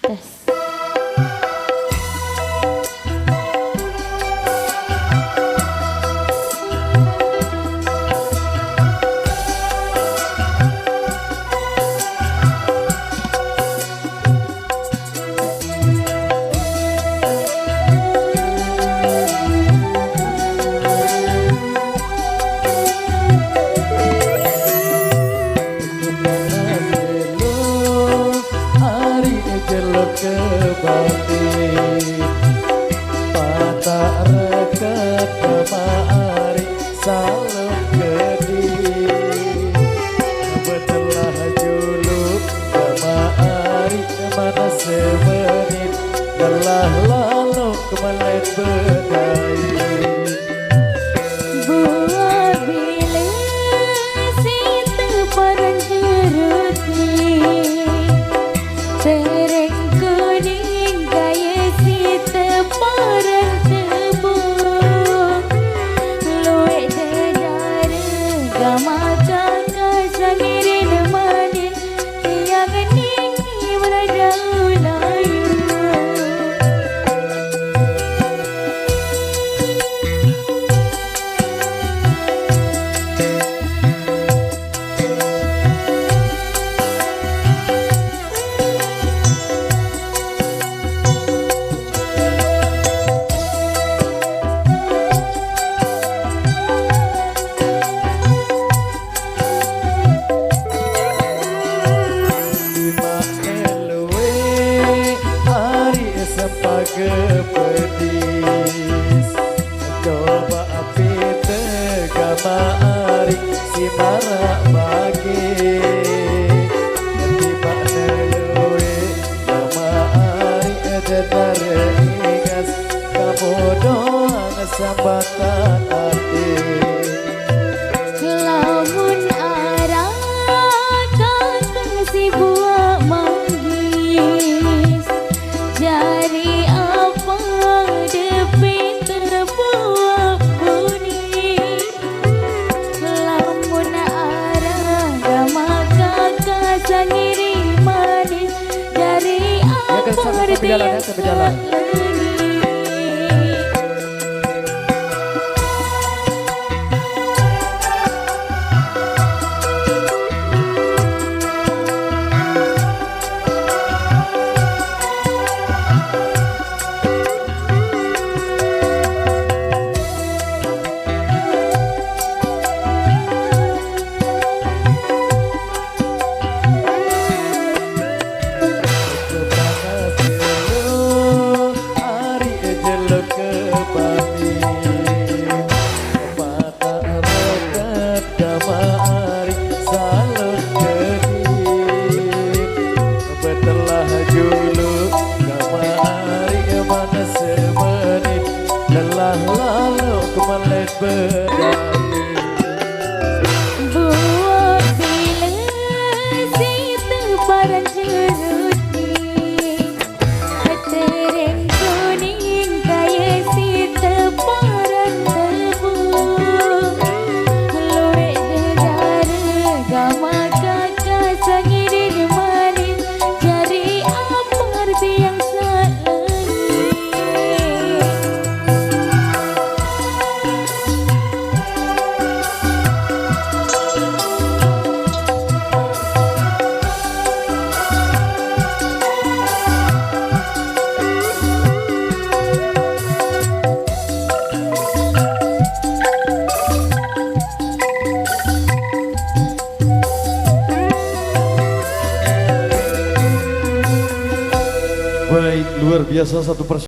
Tes. Kebati patah rekat kemari salam gedi betelah juluk kemari mana semenit telah lalu kemelet bedai Buat bila si teparan jeruti tereng kuning gaya si teparan tebung luwe dedara gama kakak sangirin manin tiang ningi meradau layu pedis coba api tegama ari si marak bagi tiba neluwe nama ari dedare ingas kamu doang sambatan hati lamun arah kakang si buah manggis jari apa depi terbuat kuning lamun arah gama kakak sangiri manis jari apa berjalan. Lalu kemelet berdali buat bila si teparan jeruti tereng kuning gaya si teparan tebung luwe dedara gama kakak sangirin manis jari apa arti yang salah baik luar biasa satu persatu.